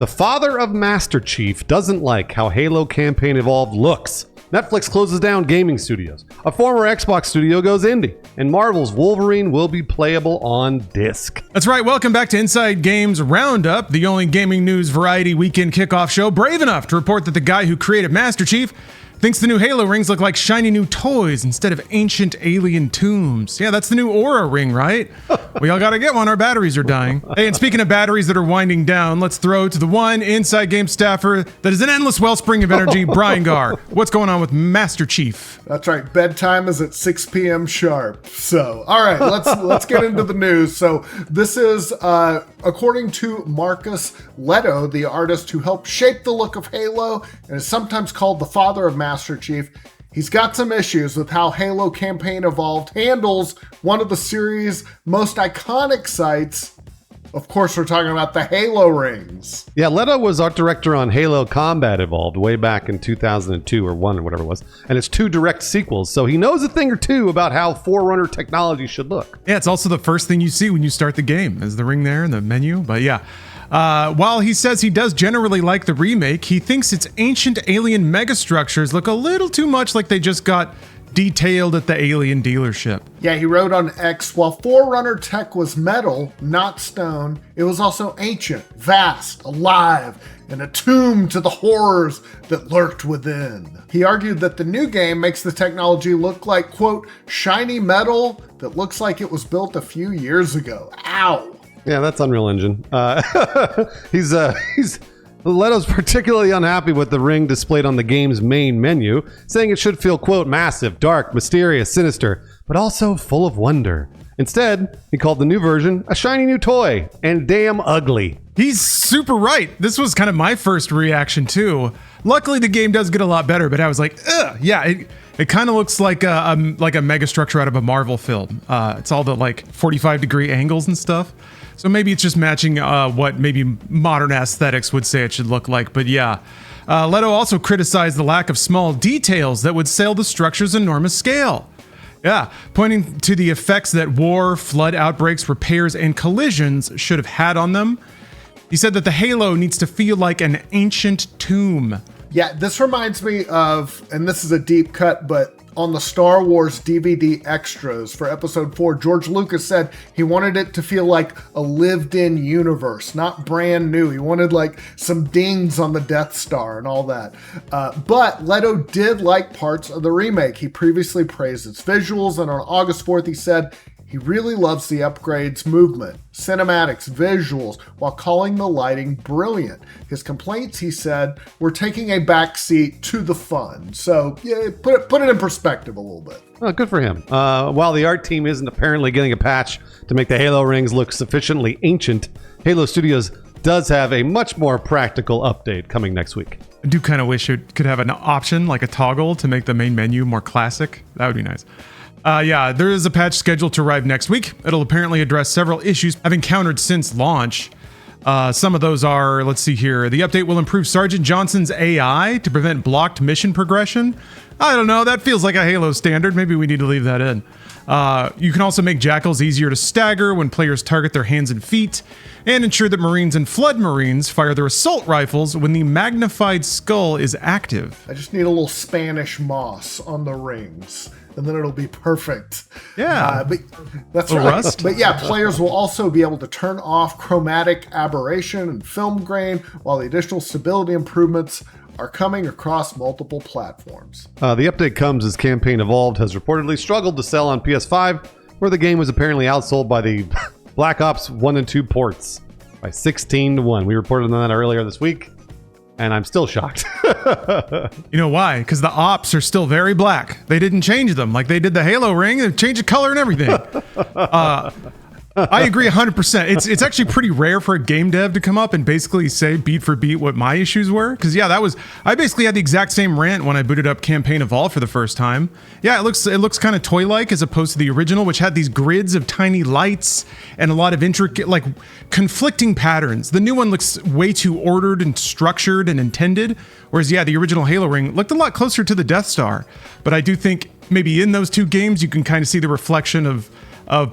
The father of Master Chief doesn't like how Halo Campaign Evolved looks. Netflix closes down gaming studios. A former Xbox studio goes indie. And Marvel's Wolverine will be playable on disc. That's right. Welcome back to Inside Games Roundup, the only gaming news variety weekend kickoff show brave enough to report that the guy who created Master Chief thinks the new Halo rings look like shiny new toys instead of ancient alien tombs. Yeah, that's the new Aura ring, right? We all gotta get one. Our batteries are dying. Hey, and speaking of batteries that are winding down, let's throw to the one Inside Game staffer that is an endless wellspring of energy, Brian Garr. What's going on with Master Chief? That's right. Bedtime is at 6 p.m. sharp. So, all right, let's get into the news. So, this is according to Marcus Leto, the artist who helped shape the look of Halo and is sometimes called the father of Master Chief. He's got some issues with how Halo Campaign Evolved handles one of the series' most iconic sites. Of course, we're talking about the Halo rings. Yeah, Leto was art director on Halo Combat Evolved way back in 2002 or 1 or whatever it was. And it's 2 direct sequels, so he knows a thing or two about how Forerunner technology should look. Yeah, it's also the first thing you see when you start the game is the ring there in the menu. But yeah, while he says he does generally like the remake, he thinks its ancient alien megastructures look a little too much like they just got detailed at the alien dealership. Yeah, he wrote on X, while Forerunner tech was metal, not stone, it was also ancient, vast, alive, and attuned to the horrors that lurked within. He argued that the new game makes the technology look like, quote, shiny metal that looks like it was built a few years ago. Ow! Yeah, that's Unreal Engine. Leto's particularly unhappy with the ring displayed on the game's main menu, saying it should feel, quote, massive, dark, mysterious, sinister, but also full of wonder. Instead, he called the new version a shiny new toy and damn ugly. He's super right. This was kind of my first reaction too. Luckily, the game does get a lot better, but I was like, ugh, yeah, it kind of looks like a mega structure out of a Marvel film. It's all the like 45-degree angles and stuff. So maybe it's just matching what maybe modern aesthetics would say it should look like. But yeah, Leto also criticized the lack of small details that would sell the structure's enormous scale. Yeah, pointing to the effects that war, flood outbreaks, repairs, and collisions should have had on them. He said that the Halo needs to feel like an ancient tomb. Yeah, this reminds me of, and this is a deep cut, but on the Star Wars DVD extras for Episode 4, George Lucas said he wanted it to feel like a lived-in universe, not brand new. He wanted like some dings on the Death Star and all that. But Leto did like parts of the remake. He previously praised its visuals, and on August 4th he said he really loves the upgrades, movement, cinematics, visuals, while calling the lighting brilliant. His complaints, he said, were taking a backseat to the fun. So, yeah, put it in perspective a little bit. Oh, good for him. While the art team isn't apparently getting a patch to make the Halo rings look sufficiently ancient, Halo Studios does have a much more practical update coming next week. I do kind of wish it could have an option, like a toggle, to make the main menu more classic. That would be nice. Yeah, there is a patch scheduled to arrive next week. It'll apparently address several issues I've encountered since launch. Some of those are, let's see here. The update will improve Sergeant Johnson's AI to prevent blocked mission progression. I don't know, that feels like a Halo standard. Maybe we need to leave that in. You can also make jackals easier to stagger when players target their hands and feet, and ensure that Marines and Flood Marines fire their assault rifles when the magnified skull is active. I just need a little Spanish moss on the rings, and then it'll be perfect. Yeah. But that's right. Rust. But yeah, players will also be able to turn off chromatic aberration and film grain, while the additional stability improvements are coming across multiple platforms. The update comes as Campaign Evolved has reportedly struggled to sell on PS5, where the game was apparently outsold by the Black Ops 1 and 2 ports by 16-1. We reported on that earlier this week, and I'm still shocked. You know why? Because the ops are still very black. They didn't change them like they did the Halo ring. They changed the color and everything. I agree 100%. It's actually pretty rare for a game dev to come up and basically say beat for beat what my issues were. Because yeah, I basically had the exact same rant when I booted up Campaign Evolved for the first time. Yeah, it looks kind of toy-like as opposed to the original, which had these grids of tiny lights and a lot of intricate, like, conflicting patterns. The new one looks way too ordered and structured and intended, whereas yeah, the original Halo ring looked a lot closer to the Death Star. But I do think maybe in those two games you can kind of see the reflection of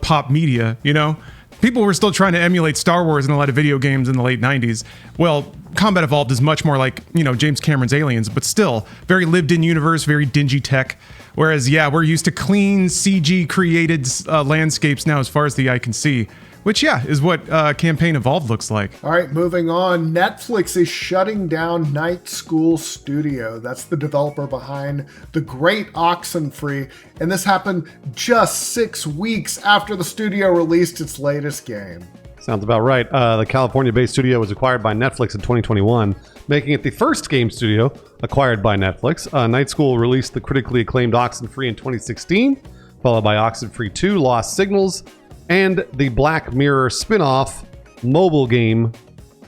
pop media, you know? People were still trying to emulate Star Wars in a lot of video games in the late 90s. Well, Combat Evolved is much more like, James Cameron's Aliens, but still very lived in universe, very dingy tech. Whereas, we're used to clean CG created landscapes now as far as the eye can see, which, is what Campaign Evolved looks like. All right, moving on. Netflix is shutting down Night School Studio. That's the developer behind The Great Oxenfree. And this happened just 6 weeks after the studio released its latest game. Sounds about right. The California-based studio was acquired by Netflix in 2021, making it the first game studio acquired by Netflix. Night School released the critically acclaimed Oxenfree in 2016, followed by Oxenfree 2, Lost Signals, and the Black Mirror spin-off mobile game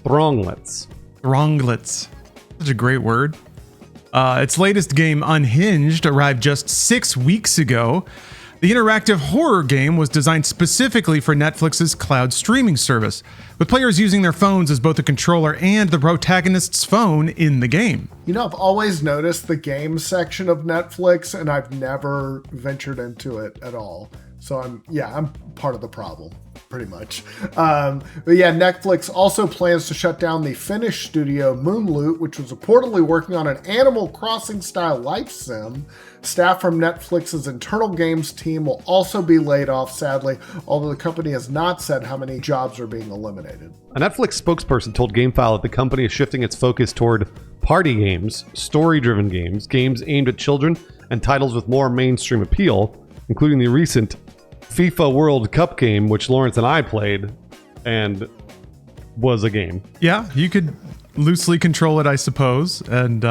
Thronglets. Thronglets. Such a great word. Its latest game, Unhinged, arrived just 6 weeks ago. The interactive horror game was designed specifically for Netflix's cloud streaming service, with players using their phones as both a controller and the protagonist's phone in the game. I've always noticed the game section of Netflix, and I've never ventured into it at all. So I'm part of the problem, pretty much. But Netflix also plans to shut down the Finnish studio Moonloot, which was reportedly working on an Animal Crossing style life sim. Staff from Netflix's internal games team will also be laid off, sadly, although the company has not said how many jobs are being eliminated. A Netflix spokesperson told GameFile that the company is shifting its focus toward party games, story-driven games, games aimed at children, and titles with more mainstream appeal, including the recent FIFA World Cup game, which Lawrence and I played, and was a game. Yeah, you could loosely control it, I suppose, and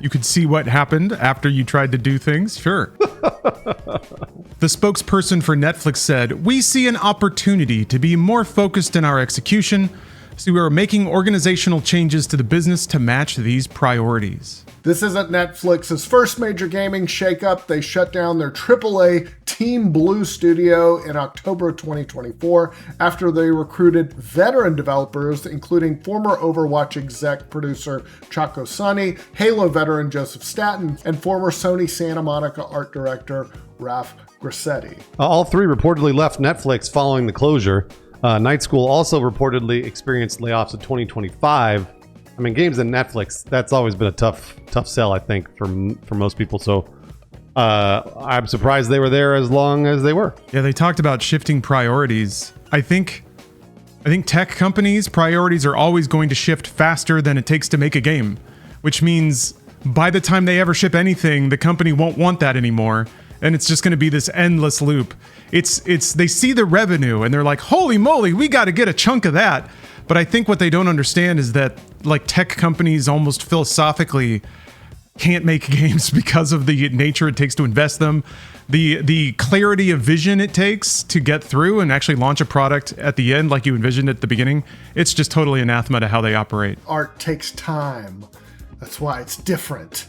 you could see what happened after you tried to do things. Sure. The spokesperson for Netflix said, "We see an opportunity to be more focused in our execution, so we are making organizational changes to the business to match these priorities." This isn't Netflix's first major gaming shakeup. They shut down their AAA Team Blue studio in October of 2024 after they recruited veteran developers, including former Overwatch exec producer Chaco Sonny, Halo veteran Joseph Staten, and former Sony Santa Monica art director Ralph Grassetti. All three reportedly left Netflix following the closure. Night School also reportedly experienced layoffs in 2025. I mean, games and Netflix, that's always been a tough sell, I think, for most people. So I'm surprised they were there as long as they were. Yeah, they talked about shifting priorities. I think tech companies' priorities are always going to shift faster than it takes to make a game, which means by the time they ever ship anything, the company won't want that anymore. And it's just going to be this endless loop. They see the revenue and they're like, holy moly, we got to get a chunk of that. But I think what they don't understand is that like tech companies almost philosophically can't make games because of the nature it takes to invest them, the clarity of vision it takes to get through and actually launch a product at the end like you envisioned at the beginning. It's just totally anathema to how they operate. Art takes time. That's why it's different.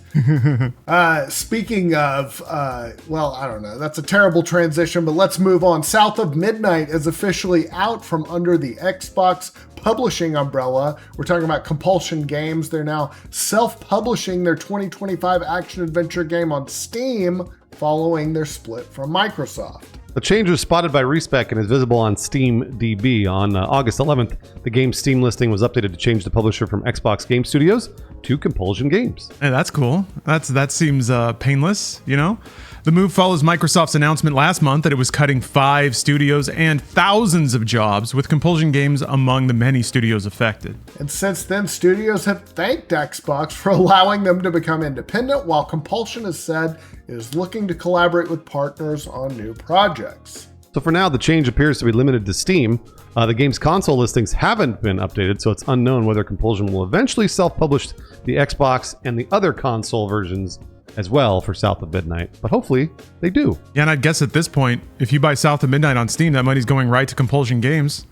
Speaking of, I don't know. That's a terrible transition, but let's move on. South of Midnight is officially out from under the Xbox publishing umbrella. We're talking about Compulsion Games. They're now self-publishing their 2025 action-adventure game on Steam following their split from Microsoft. The change was spotted by Respec and is visible on SteamDB. On August 11th, the game's Steam listing was updated to change the publisher from Xbox Game Studios to Compulsion Games. Hey, that's cool. That seems painless, you know? The move follows Microsoft's announcement last month that it was cutting 5 studios and thousands of jobs, with Compulsion Games among the many studios affected. And since then, studios have thanked Xbox for allowing them to become independent, while Compulsion has said it is looking to collaborate with partners on new projects. So for now, the change appears to be limited to Steam. The game's console listings haven't been updated, so it's unknown whether Compulsion will eventually self-publish the Xbox and the other console versions as well for South of Midnight, but hopefully they do. Yeah, and I'd guess at this point, if you buy South of Midnight on Steam, that money's going right to Compulsion Games.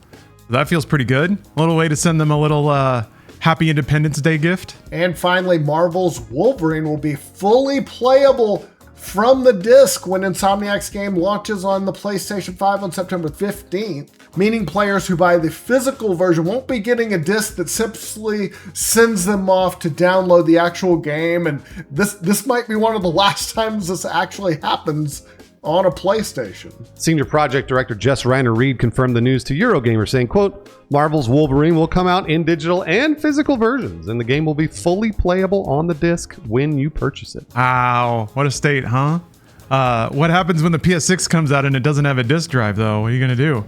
That feels pretty good. A little way to send them a little happy Independence Day gift. And finally, Marvel's Wolverine will be fully playable from the disc when Insomniac's game launches on the PlayStation 5 on September 15th, meaning players who buy the physical version won't be getting a disc that simply sends them off to download the actual game. And this might be one of the last times this actually happens on a PlayStation. Senior project director Jess Reiner-Reed confirmed the news to Eurogamer, saying, quote, Marvel's Wolverine will come out in digital and physical versions, and the game will be fully playable on the disc when you purchase it. Ow, what a state, huh? What happens when the PS6 comes out and it doesn't have a disc drive, though? What are you going to do?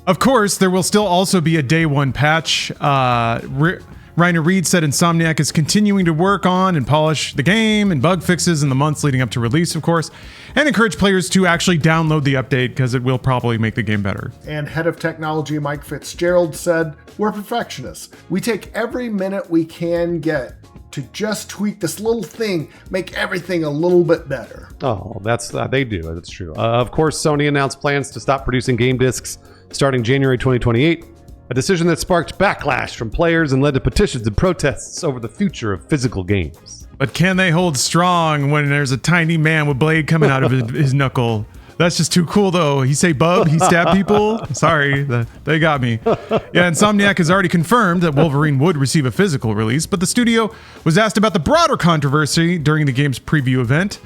Of course, there will still also be a day one patch. Reiner Reed said Insomniac is continuing to work on and polish the game and bug fixes in the months leading up to release, of course, and encourage players to actually download the update because it will probably make the game better. And head of technology Mike Fitzgerald said, we're perfectionists. We take every minute we can get to just tweak this little thing, make everything a little bit better. Oh, they do. That's true. Of course, Sony announced plans to stop producing game discs starting January 2028. A decision that sparked backlash from players and led to petitions and protests over the future of physical games. But can they hold strong when there's a tiny man with blade coming out of his knuckle? That's just too cool, though. He say bub, he stab people. Sorry, they got me. Yeah, Insomniac has already confirmed that Wolverine would receive a physical release, but the studio was asked about the broader controversy during the game's preview event.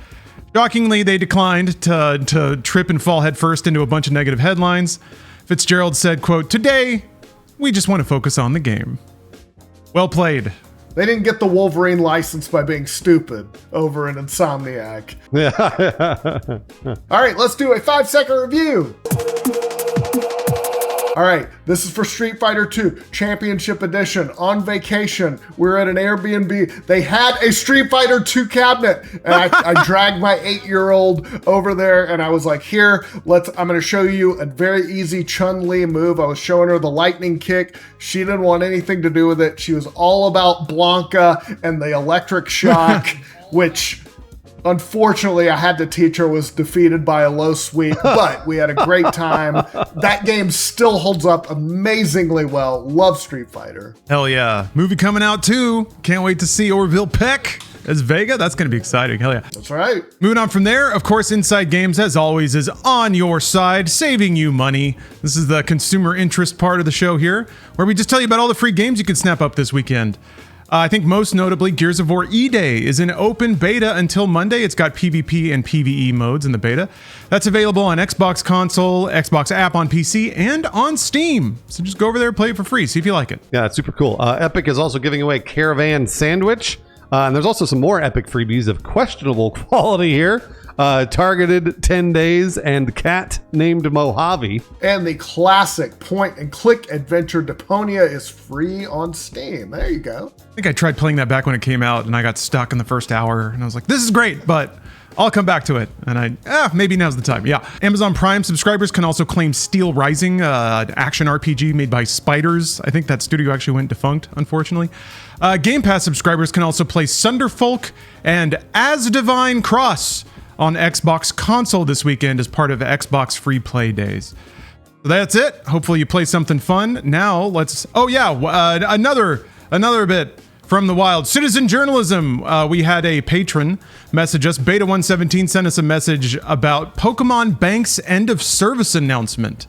Shockingly, they declined to trip and fall headfirst into a bunch of negative headlines. Fitzgerald said, quote, today, we just want to focus on the game. Well played. They didn't get the Wolverine license by being stupid over in Insomniac. All right, let's do a 5-second review. All right, this is for Street Fighter 2 Championship Edition. On vacation, we were at an Airbnb. They had a Street Fighter 2 cabinet, and I dragged my 8-year-old over there, and I was like, here, I'm going to show you a very easy Chun-Li move. I was showing her the lightning kick. She didn't want anything to do with it. She was all about Blanca and the electric shock, which... unfortunately, I had to teach her was defeated by a low sweep, but we had a great time. That game still holds up amazingly well. Love Street Fighter. Hell yeah. Movie coming out too. Can't wait to see Orville Peck as Vega. That's going to be exciting. Hell yeah. That's right. Moving on from there, of course, Inside Games, as always, is on your side, saving you money. This is the consumer interest part of the show here, where we just tell you about all the free games you can snap up this weekend. I think most notably, Gears of War E-Day is in open beta until Monday. It's got PvP and PvE modes in the beta. That's available on Xbox console, Xbox app on PC, and on Steam. So just go over there and play it for free. See if you like it. Yeah, it's super cool. Epic is also giving away Caravan Sandwich. And there's also some more Epic freebies of questionable quality here. Targeted 10 Days and Cat Named Mojave. And the classic point-and-click adventure Deponia is free on Steam. There you go. I think I tried playing that back when it came out, and I got stuck in the first hour, and I was like, this is great, but I'll come back to it. And maybe now's the time. Yeah. Amazon Prime subscribers can also claim Steel Rising, an action RPG made by Spiders. I think that studio actually went defunct, unfortunately. Game Pass subscribers can also play Sunderfolk and As Divine Cross on Xbox console this weekend as part of Xbox Free Play Days. So that's it. Hopefully you play something fun. Now let's... another bit from the wild. Citizen journalism. We had a patron message us. Beta117 sent us a message about Pokemon Bank's end of service announcement.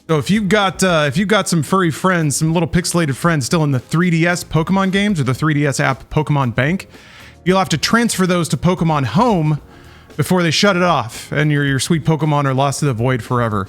So if you've got some furry friends, some little pixelated friends still in the 3DS Pokemon games or the 3DS app Pokemon Bank, you'll have to transfer those to Pokemon Home before they shut it off and your sweet Pokemon are lost to the void forever.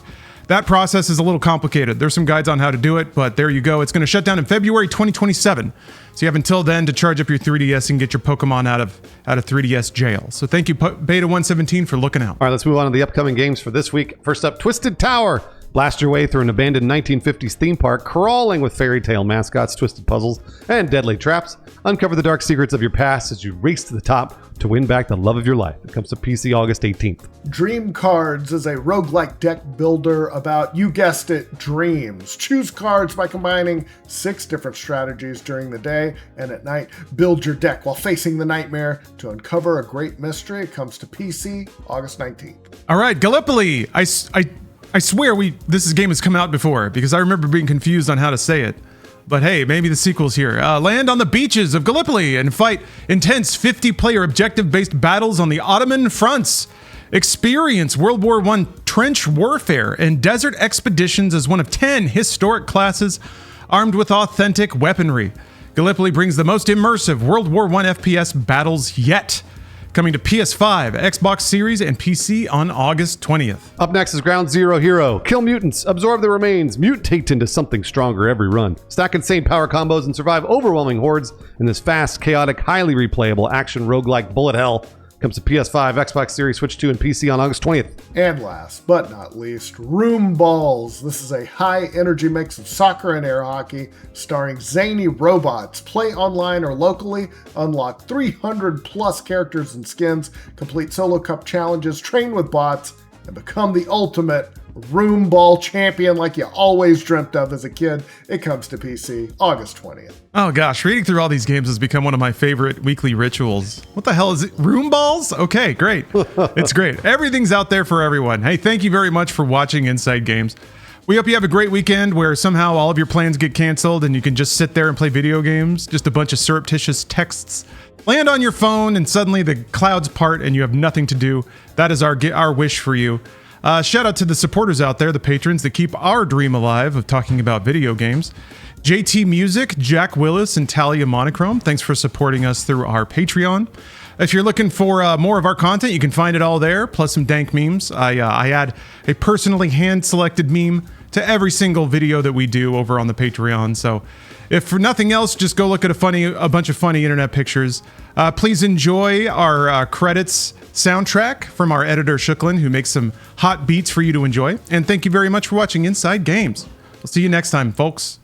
That process is a little complicated. There's some guides on how to do it, but there you go. It's going to shut down in February 2027. So you have until then to charge up your 3DS and get your Pokemon out of 3DS jail. So thank you, Beta117, for looking out. All right, let's move on to the upcoming games for this week. First up, Twisted Tower. Blast your way through an abandoned 1950s theme park, crawling with fairy tale mascots, twisted puzzles, and deadly traps. Uncover the dark secrets of your past as you race to the top to win back the love of your life. It comes to PC August 18th. Dream Cards is a roguelike deck builder about, you guessed it, dreams. Choose cards by combining 6 different strategies during the day, and at night, build your deck while facing the nightmare to uncover a great mystery. It comes to PC August 19th. All right, Gallipoli. I swear this game has come out before because I remember being confused on how to say it. But hey, maybe the sequel's here. Land on the beaches of Gallipoli and fight intense 50-player objective-based battles on the Ottoman fronts. Experience World War I trench warfare and desert expeditions as one of 10 historic classes armed with authentic weaponry. Gallipoli brings the most immersive World War I FPS battles yet. coming to PS5, Xbox Series, and PC on August 20th. Up next is Ground Zero Hero. Kill mutants, absorb the remains, mutate into something stronger every run. Stack insane power combos and survive overwhelming hordes in this fast, chaotic, highly replayable action roguelike bullet hell. Comes to PS5, Xbox Series, Switch 2, and PC on August 20th. And last but not least, Room Balls. This is a high-energy mix of soccer and air hockey, starring zany robots. Play online or locally, unlock 300-plus characters and skins, complete solo cup challenges, train with bots, and become the ultimate Room Ball champion like you always dreamt of as a kid. It comes to PC August 20th. Oh gosh, reading through all these games has become one of my favorite weekly rituals. What the hell is it? Room balls? Okay, great. It's great. Everything's out there for everyone. Hey, thank you very much for watching Inside Games. We hope you have a great weekend where somehow all of your plans get canceled and you can just sit there and play video games. Just a bunch of surreptitious texts land on your phone and suddenly the clouds part and you have nothing to do. That is our wish for you. Shout out to the supporters out there, the patrons that keep our dream alive of talking about video games. JT Music, Jack Willis, and Talia Monochrome, thanks for supporting us through our Patreon. If you're looking for more of our content, you can find it all there, plus some dank memes. I add a personally hand-selected meme to every single video that we do over on the Patreon. So if for nothing else, just go look at a bunch of funny internet pictures. Please enjoy our credits soundtrack from our editor, Shooklin, who makes some hot beats for you to enjoy. And thank you very much for watching Inside Games. We'll see you next time, folks.